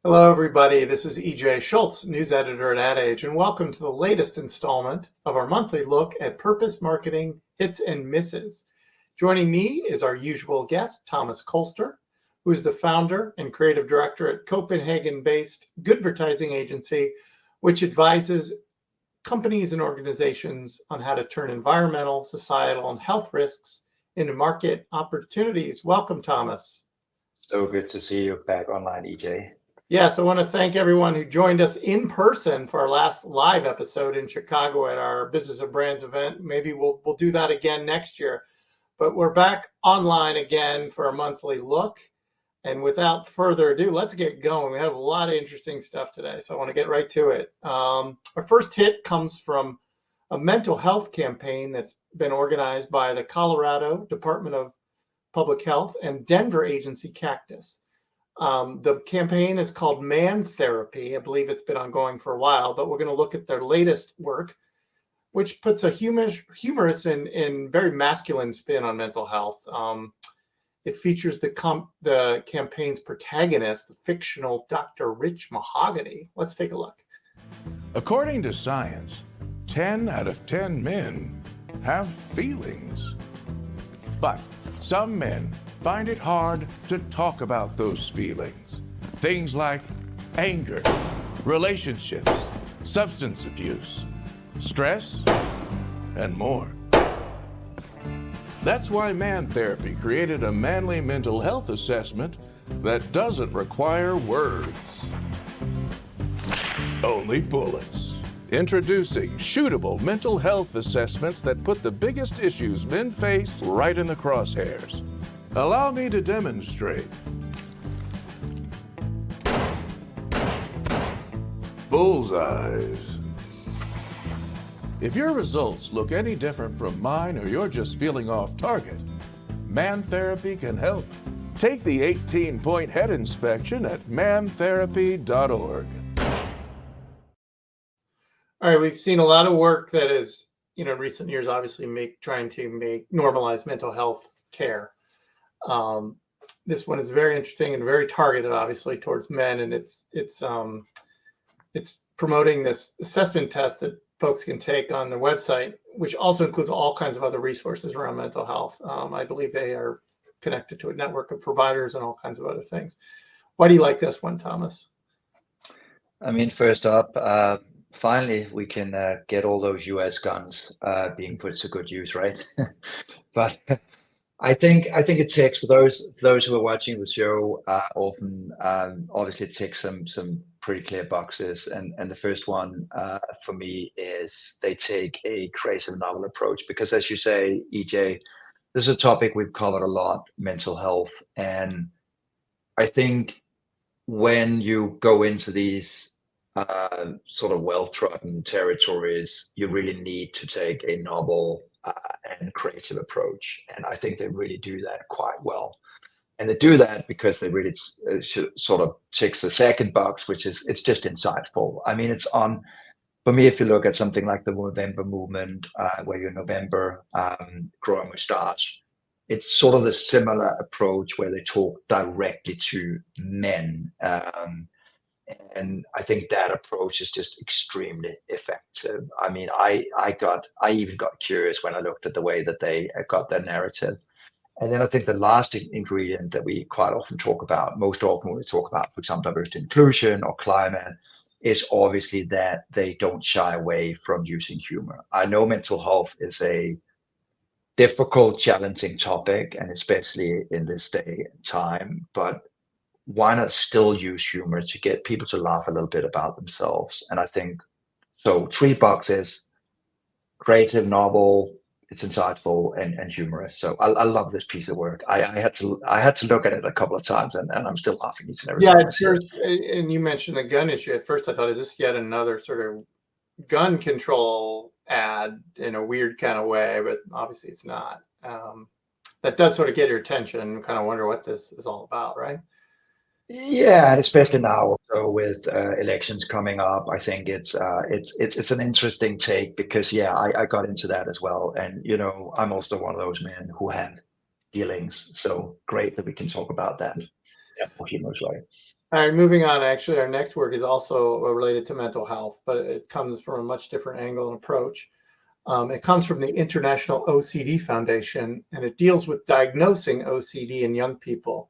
Hello, everybody. This is EJ Schultz, news editor at Ad Age, and welcome to the latest installment of our monthly look at purpose marketing hits and misses. Joining me is our usual guest, Thomas Kolster, who is the founder and creative director at Copenhagen-based Goodvertising Agency, which advises companies and organizations on how to turn environmental, societal, and health risks into market opportunities. Welcome, Thomas. So good to see you back online, EJ. Yes, I want to thank everyone who joined us in person for our last live episode in Chicago at our Business of Brands event. Maybe we'll do that again next year. But we're back online again for a monthly look. And without further ado, let's get going. We have a lot of interesting stuff today, so I want to get right to it. Our first hit comes from a mental health campaign that's been organized by the Colorado Department of Public Health and Denver agency Cactus. The campaign is called Man Therapy. I believe it's been ongoing for a while, but we're going to look at their latest work, which puts a humorous and very masculine spin on mental health. It features the campaign's protagonist, the fictional Dr. Rich Mahogany. Let's take a look. According to science, 10 out of 10 men have feelings. But some men find it hard to talk about those feelings. Things like anger, relationships, substance abuse, stress, and more. That's why Man Therapy created a manly mental health assessment that doesn't require words, only bullets. Introducing shootable mental health assessments that put the biggest issues men face right in the crosshairs. Allow me to demonstrate. Bullseyes. If your results look any different from mine or you're just feeling off target, Man Therapy can help. Take the 18-point head inspection at mantherapy.org. All right, we've seen a lot of work that is, in recent years, obviously trying to normalize mental health care. This one is very interesting and very targeted, obviously, towards men, and it's promoting this assessment test that folks can take on their website, which also includes all kinds of other resources around mental health. I believe they are connected to a network of providers and all kinds of other things. Why do you like this one, Thomas? I mean, first up, finally, we can get all those US guns being put to good use, right? But I think it takes, for those who are watching the show, often obviously it takes some pretty clear boxes, and the first one for me is they take a creative novel approach, because as you say, EJ, this is a topic we've covered a lot, mental health, and I think when you go into these sort of well-trodden territories, you really need to take a novel and creative approach, and I think they really do that quite well. And they do that because they really sort of ticks the second box, which is it's just insightful. I mean, it's on, for me, if you look at something like the November movement, where you're November, grow a mustache, it's sort of a similar approach where they talk directly to men. And I think that approach is just extremely effective. I mean, I even got curious when I looked at the way that they got their narrative. And then I think the last ingredient that we quite often talk about, most often when we talk about, for example, diversity and inclusion or climate, is obviously that they don't shy away from using humor. I know mental health is a difficult, challenging topic, and especially in this day and time, but why not still use humor to get people to laugh a little bit about themselves? And I think, so 3 boxes: creative, novel, it's insightful, and humorous. So I love this piece of work. I had to look at it a couple of times, and I'm still laughing each and every time. Yeah, sure. And you mentioned the gun issue. At first I thought, is this yet another sort of gun control ad in a weird kind of way? But obviously it's not. That does sort of get your attention, kind of wonder what this is all about, right? Yeah, and especially now also with elections coming up, I think it's an interesting take, because I got into that as well, and I'm also one of those men who had feelings. So great that we can talk about that. Yeah, he knows right. All right, moving on. Actually, our next work is also related to mental health, but it comes from a much different angle and approach. It comes from the International OCD Foundation, and it deals with diagnosing OCD in young people.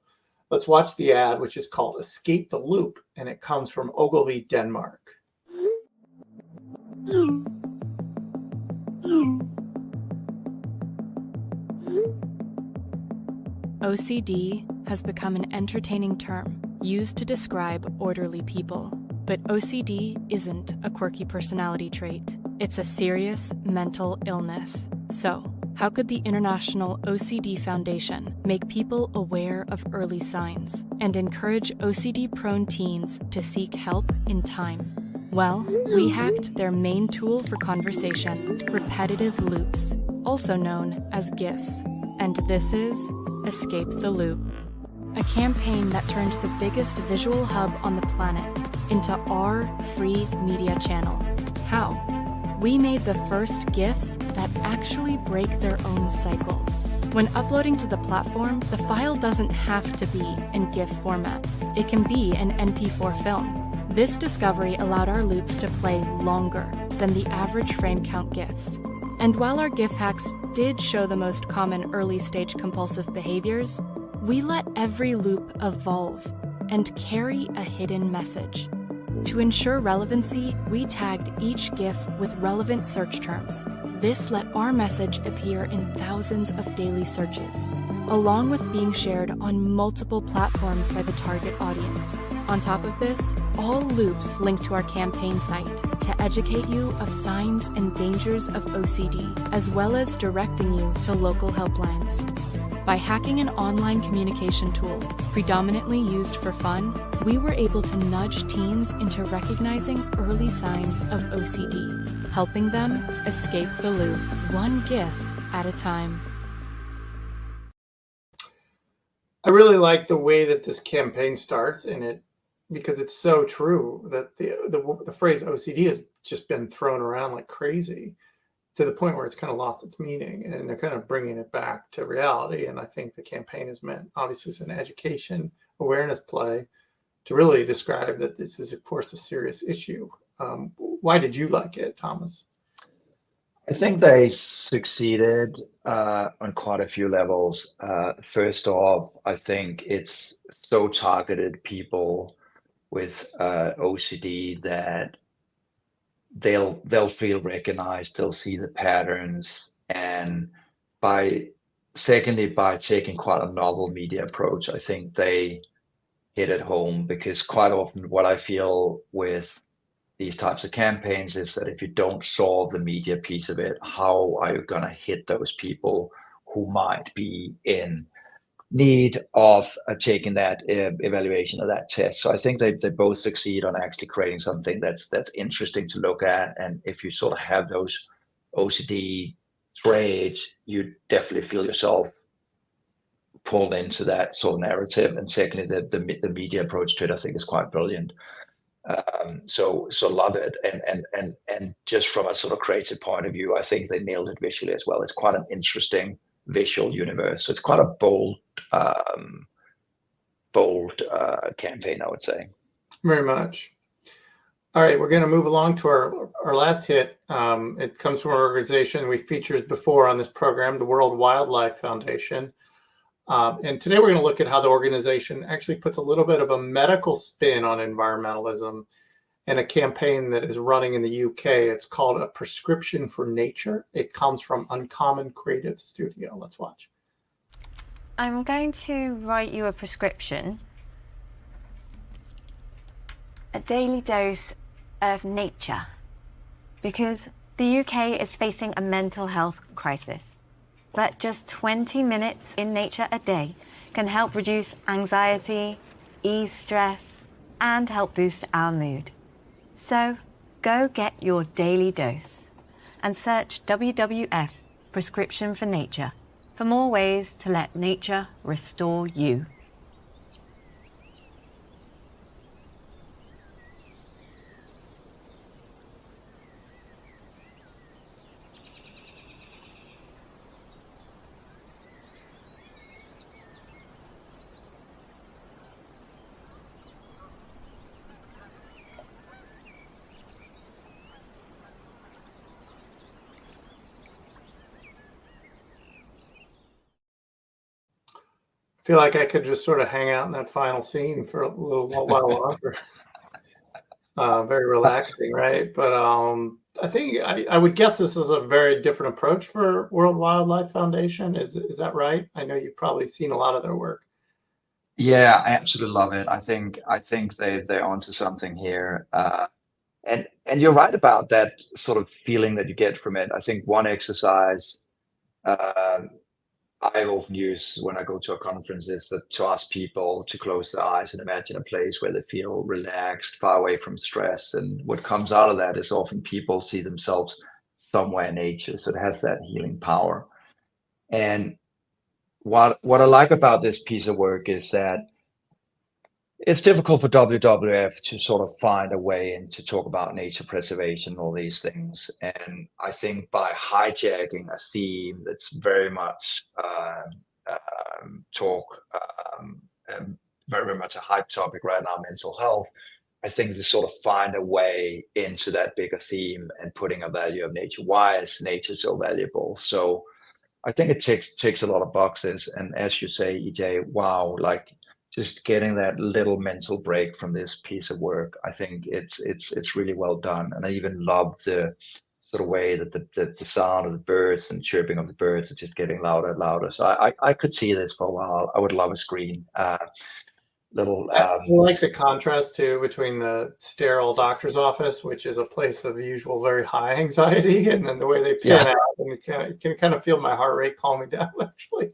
Let's watch the ad, which is called Escape the Loop, and it comes from Ogilvy, Denmark. OCD has become an entertaining term used to describe orderly people. But OCD isn't a quirky personality trait. It's a serious mental illness. So, how could the International OCD Foundation make people aware of early signs and encourage OCD-prone teens to seek help in time? Well, we hacked their main tool for conversation, repetitive loops, also known as GIFs. And this is Escape the Loop, a campaign that turned the biggest visual hub on the planet into our free media channel. How? We made the first GIFs that actually break their own cycle. When uploading to the platform, the file doesn't have to be in GIF format. It can be an MP4 film. This discovery allowed our loops to play longer than the average frame count GIFs. And while our GIF hacks did show the most common early-stage compulsive behaviors, we let every loop evolve and carry a hidden message. To ensure relevancy, we tagged each GIF with relevant search terms. This let our message appear in thousands of daily searches, along with being shared on multiple platforms by the target audience. On top of this, all loops link to our campaign site to educate you of signs and dangers of OCD, as well as directing you to local helplines. By hacking an online communication tool predominantly used for fun, we were able to nudge teens into recognizing early signs of OCD, helping them escape the loop, one GIF at a time. I really like the way that this campaign starts, and it because it's so true that the phrase OCD has just been thrown around like crazy, to the point where it's kind of lost its meaning, and they're kind of bringing it back to reality. And I think the campaign is meant, obviously, as an education awareness play to really describe that this is, of course, a serious issue. Why did you like it, Thomas? I think they succeeded on quite a few levels. First off, I think it's so targeted people with OCD that they'll feel recognized, they'll see the patterns, and by taking quite a novel media approach, I think they hit it home, because quite often what I feel with these types of campaigns is that if you don't solve the media piece of it, how are you going to hit those people who might be in need of taking that evaluation of that test? So I think they both succeed on actually creating something that's interesting to look at. And if you sort of have those OCD traits, you definitely feel yourself pulled into that sort of narrative. And secondly, the media approach to it, I think, is quite brilliant. So love it. And just from a sort of creative point of view, I think they nailed it visually as well. It's quite an interesting visual universe. So it's quite a bold campaign, I would say. Very much. All right, we're going to move along to our last hit. It comes from an organization we featured before on this program, the World Wildlife Foundation. And today we're going to look at how the organization actually puts a little bit of a medical spin on environmentalism and a campaign that is running in the UK. It's called A Prescription for Nature. It comes from Uncommon Creative Studio. Let's watch. I'm going to write you a prescription, a daily dose of nature, because the UK is facing a mental health crisis. But just 20 minutes in nature a day can help reduce anxiety, ease stress, and help boost our mood. So go get your daily dose and search WWF Prescription for Nature for more ways to let nature restore you. feel like I could just sort of hang out in that final scene for a little while longer. Very relaxing, right? But I think I would guess this is a very different approach for World Wildlife Foundation. Is that right? I know you've probably seen a lot of their work. Yeah, I absolutely love it. I think they're onto something here. And you're right about that sort of feeling that you get from it. I think one exercise I often use when I go to a conference is that to ask people to close their eyes and imagine a place where they feel relaxed, far away from stress. And what comes out of that is often people see themselves somewhere in nature. So it has that healing power. And what I like about this piece of work is that it's difficult for WWF to sort of find a way and to talk about nature preservation and all these things. And I think by hijacking a theme that's very much very much a hype topic right now, mental health, I think to sort of find a way into that bigger theme and putting a value of nature. Why is nature so valuable? So I think it ticks a lot of boxes. And as you say, EJ, wow, like just getting that little mental break from this piece of work, I think it's really well done. And I even love the sort of way that the sound of the birds and chirping of the birds is just getting louder and louder. So I could see this for a while. I would love a screen. I like the contrast too between the sterile doctor's office, which is a place of usual very high anxiety, and then the way they pan out, and you can kind of feel my heart rate calming down. Actually,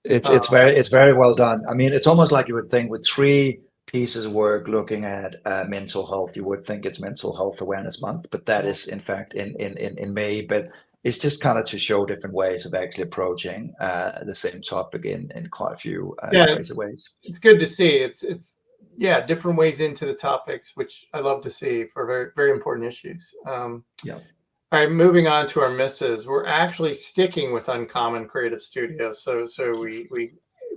it's very well done. I mean, it's almost like you would think with 3 pieces of work looking at mental health, you would think it's Mental Health Awareness Month, but that is in fact in May. But it's just kind of to show different ways of actually approaching the same topic in quite a few crazy ways. It's good to see. It's different ways into the topics, which I love to see for very, very important issues. All right, moving on to our misses. We're actually sticking with Uncommon Creative Studios. So we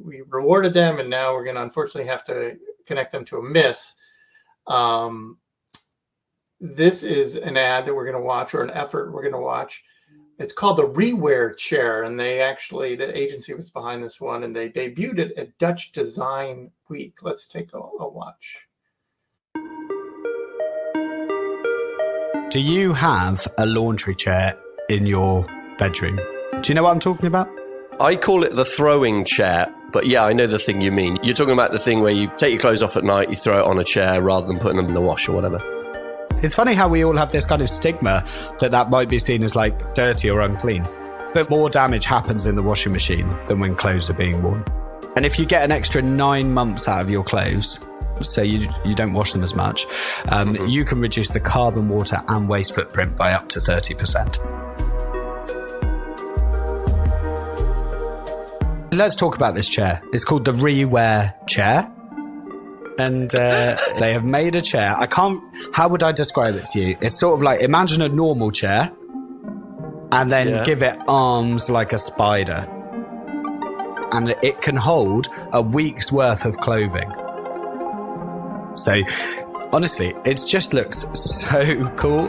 rewarded them, and now we're going to unfortunately have to connect them to a miss. This is an ad that we're going to watch, or an effort we're going to watch. It's called the Rewear Chair, and the agency was behind this one, and they debuted it at Dutch Design Week. Let's take a watch. Do you have a laundry chair in your bedroom? Do you know what I'm talking about? I call it the throwing chair, but yeah, I know the thing you mean. You're talking about the thing where you take your clothes off at night, you throw it on a chair rather than putting them in the wash or whatever. It's funny how we all have this kind of stigma that might be seen as like dirty or unclean. But more damage happens in the washing machine than when clothes are being worn. And if you get an extra 9 months out of your clothes, so you don't wash them as much, you can reduce the carbon, water and waste footprint by up to 30%. Let's talk about this chair. It's called the Rewear Chair. And they have made a chair. How would I describe it to you? It's sort of like, imagine a normal chair and then give it arms like a spider. And it can hold a week's worth of clothing. So, honestly, it just looks so cool.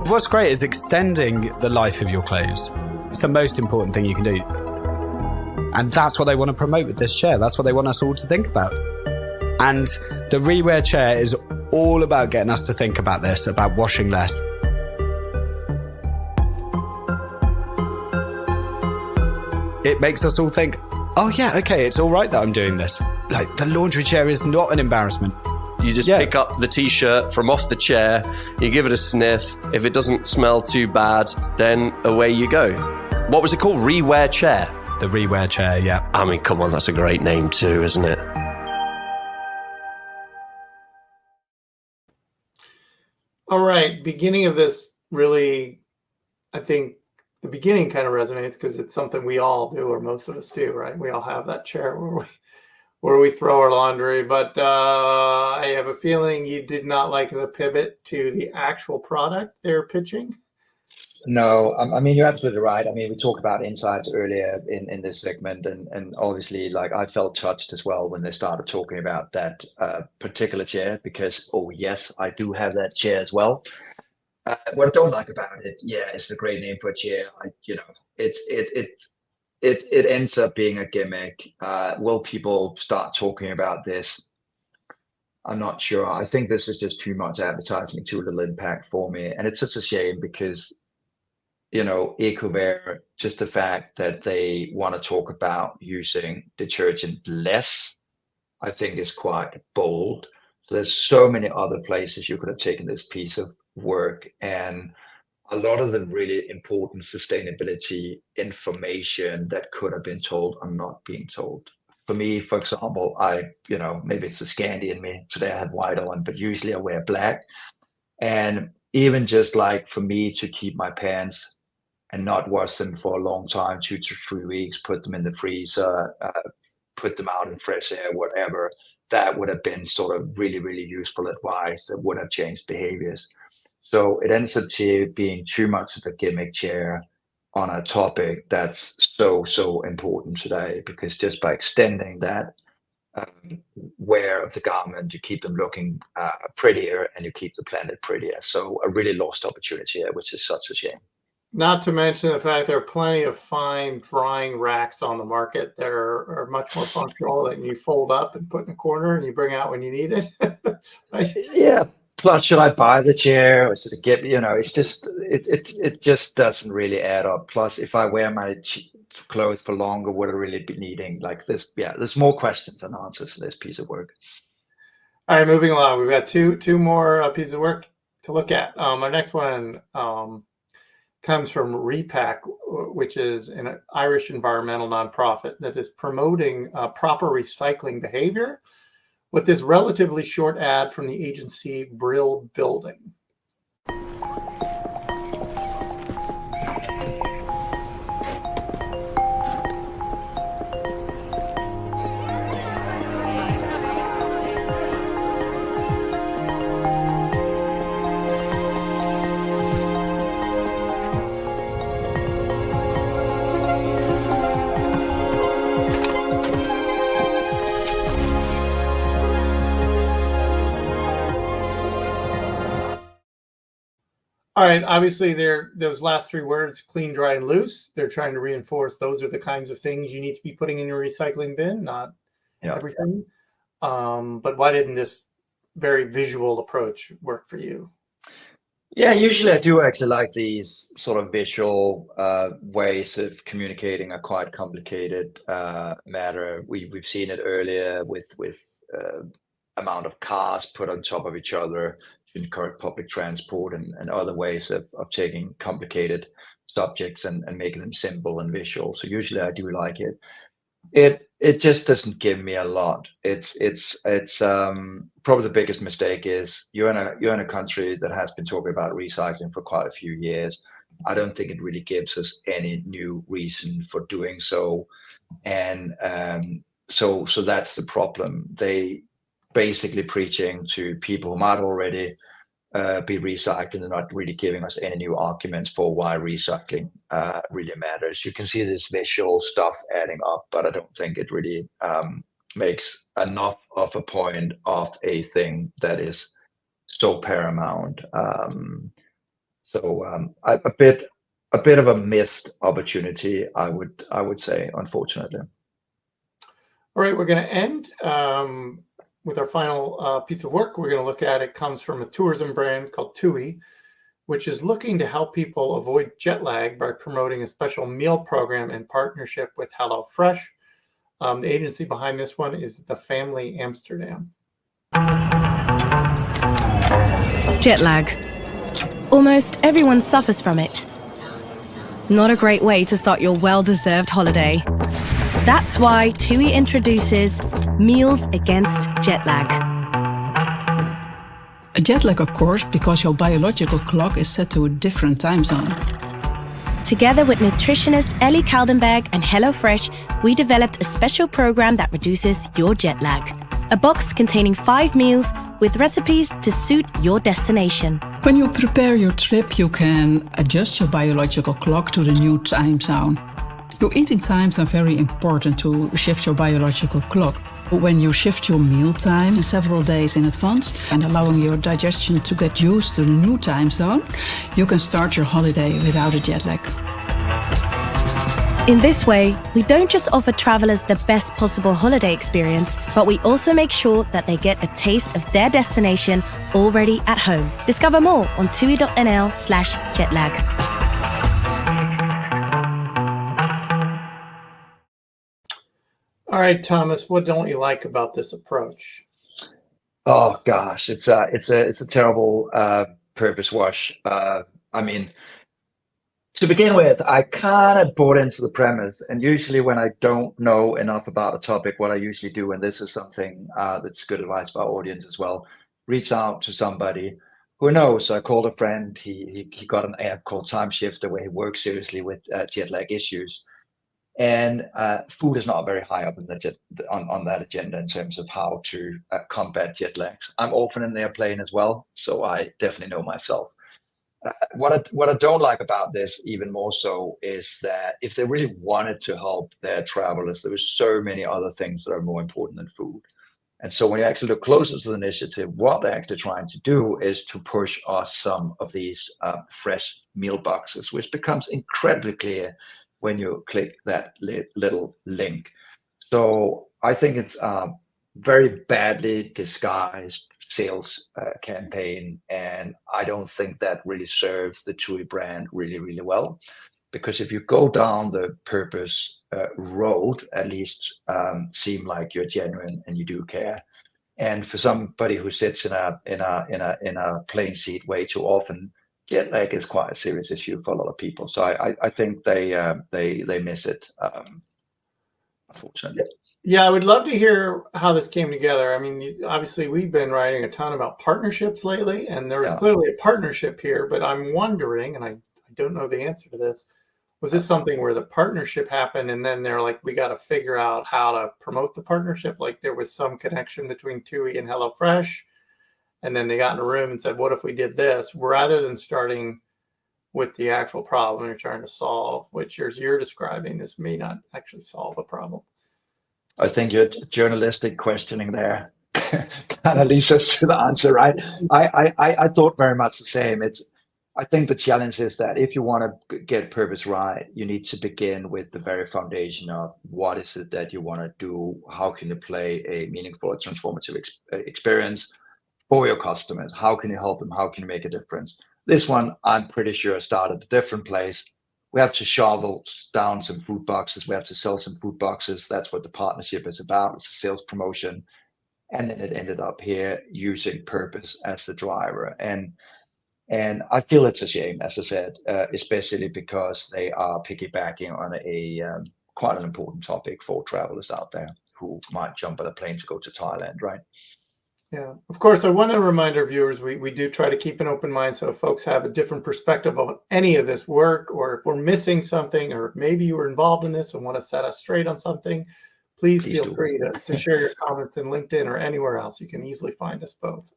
What's great is extending the life of your clothes. It's the most important thing you can do. And that's what they want to promote with this chair. That's what they want us all to think about. And the Rewear Chair is all about getting us to think about this, about washing less. It makes us all think, oh yeah, okay, it's all right that I'm doing this. Like, the laundry chair is not an embarrassment. You just pick up the t-shirt from off the chair, you give it a sniff. If it doesn't smell too bad, then away you go. What was it called? Rewear Chair? The Rewear Chair, yeah. I mean, come on, that's a great name too, isn't it? All right, beginning of this really, I think the beginning kind of resonates because it's something we all do, or most of us do, right? We all have that chair where we throw our laundry, but I have a feeling you did not like the pivot to the actual product they're pitching. No, I mean, you're absolutely right. I mean, we talked about insights earlier in this segment, and obviously, like, I felt touched as well when they started talking about that particular chair, because, oh yes, I do have that chair as well. What I don't like about it, it's a great name for a chair. It ends up being a gimmick. Will people start talking about this? I'm not sure. I think this is just too much advertising, too little impact for me. And it's such a shame because, Ecovare, just the fact that they want to talk about using detergent less, I think is quite bold. So there's so many other places you could have taken this piece of work, and a lot of the really important sustainability information that could have been told are not being told. For me, for example, maybe it's the Scandi in me. Today I had white on, but usually I wear black. And even just like for me to keep my pants and not wash them for a long time, 2 to 3 weeks, put them in the freezer, put them out in fresh air, whatever, that would have been sort of really, really useful advice that would have changed behaviors. So it ends up being too much of a gimmick chair on a topic that's so important today, because just by extending that wear of the garment, you keep them looking prettier and you keep the planet prettier. So a really lost opportunity here, which is such a shame. Not to mention the fact there are plenty of fine drying racks on the market that are much more functional, that you fold up and put in a corner and you bring out when you need it. Right? Yeah. Plus, should I buy the chair or should I get, it's just, it just doesn't really add up. Plus, if I wear my clothes for longer, would I really be needing like this? Yeah, there's more questions than answers to this piece of work. All right, moving along. We've got two more pieces of work to look at. Our next one comes from Repak, which is an Irish environmental nonprofit that is promoting proper recycling behavior with this relatively short ad from the agency Brill Building. All right, obviously those last 3 words, clean, dry, and loose, they're trying to reinforce those are the kinds of things you need to be putting in your recycling bin, not everything. But why didn't this very visual approach work for you? Yeah, usually I do actually like these sort of visual ways of communicating a quite complicated matter. We've seen it earlier with amount of cars put on top of each other to encourage public transport and other ways of taking complicated subjects and making them simple and visual. So usually I do like it. It just doesn't give me a lot. It's probably the biggest mistake is you're in a country that has been talking about recycling for quite a few years. I don't think it really gives us any new reason for doing so, and so that's the problem. They basically preaching to people who might already be recycling and not really giving us any new arguments for why recycling really matters. You can see this visual stuff adding up, but I don't think it really makes enough of a point of a thing that is so paramount. A bit of a missed opportunity, I would say, unfortunately. All right, we're going to end with our final piece of work. We're going to look at it comes from a tourism brand called TUI, which is looking to help people avoid jet lag by promoting a special meal program in partnership with HelloFresh. The agency behind this one is the Family Amsterdam. Jet lag. Almost everyone suffers from it. Not a great way to start your well-deserved holiday. That's why TUI introduces Meals Against Jet Lag. A jet lag occurs because your biological clock is set to a different time zone. Together with nutritionist Ellie Kaldenberg and HelloFresh, we developed a special program that reduces your jet lag. A box containing 5 meals with recipes to suit your destination. When you prepare your trip, you can adjust your biological clock to the new time zone. Your eating times are very important to shift your biological clock. When you shift your meal time several days in advance and allowing your digestion to get used to the new time zone, you can start your holiday without a jet lag. In this way, we don't just offer travelers the best possible holiday experience, but we also make sure that they get a taste of their destination already at home. Discover more on TUI.nl/jetlag. All right, Thomas, what don't you like about this approach? Oh gosh, it's a terrible purpose wash. I mean, to begin with, I kind of bought into the premise, and usually when I don't know enough about a topic, what I usually do, and this is something that's good advice for our audience as well, reach out to somebody who knows. I called a friend. He got an app called Time Shifter where he works seriously with jet lag issues, and food is not very high up in on that agenda in terms of how to combat jet lags. I'm often in the airplane as well, so I definitely know myself. What I don't like about this even more so is that if they really wanted to help their travelers, there were so many other things that are more important than food. And so when you actually look closer to the initiative, what they're actually trying to do is to push us some of these fresh meal boxes, which becomes incredibly clear when you click that little link. So I think it's very badly disguised sales campaign, and I don't think that really serves the TUI brand really, really well. Because if you go down the purpose road, at least seem like you're genuine and you do care. And for somebody who sits in a plane seat way too often, jet lag is quite a serious issue for a lot of people. So I think they miss it, unfortunately. Yeah, I would love to hear how this came together. I mean, obviously, we've been writing a ton about partnerships lately, and there was clearly a partnership here. But I'm wondering, and I don't know the answer to this, was this something where the partnership happened and then they're like, we got to figure out how to promote the partnership? Like there was some connection between TUI and HelloFresh, and then they got in a room and said, what if we did this? Rather than starting with the actual problem you're trying to solve, which you're describing, this may not actually solve a problem. I think your journalistic questioning there kind of leads us to the answer, right? I thought very much the same. I think the challenge is that if you want to get purpose right, you need to begin with the very foundation of what is it that you want to do? How can you play a meaningful, transformative experience for your customers? How can you help them? How can you make a difference? This one, I'm pretty sure, started a different place. We have to shovel down some food boxes. We have to sell some food boxes. That's what the partnership is about. It's a sales promotion. And then it ended up here using purpose as the driver. And I feel it's a shame, as I said, especially because they are piggybacking on a quite an important topic for travelers out there who might jump on a plane to go to Thailand, right? Yeah, of course, I want to remind our viewers, we do try to keep an open mind. So if folks have a different perspective of any of this work, or if we're missing something, or maybe you were involved in this and want to set us straight on something, please feel free to share your comments in LinkedIn or anywhere else. You can easily find us both.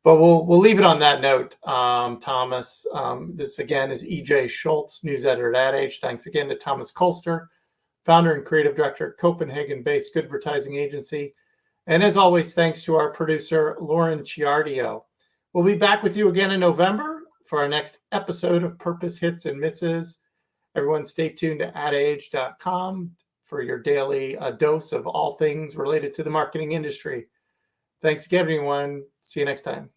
But we'll leave it on that note, Thomas. This again is EJ Schultz, news editor at Ad Age. Thanks again to Thomas Kolster, founder and creative director at Copenhagen-based Goodvertising Agency. And as always, thanks to our producer, Lauren Ciardio. We'll be back with you again in November for our next episode of Purpose Hits and Misses. Everyone stay tuned to adage.com for your daily dose of all things related to the marketing industry. Thanks again, everyone. See you next time.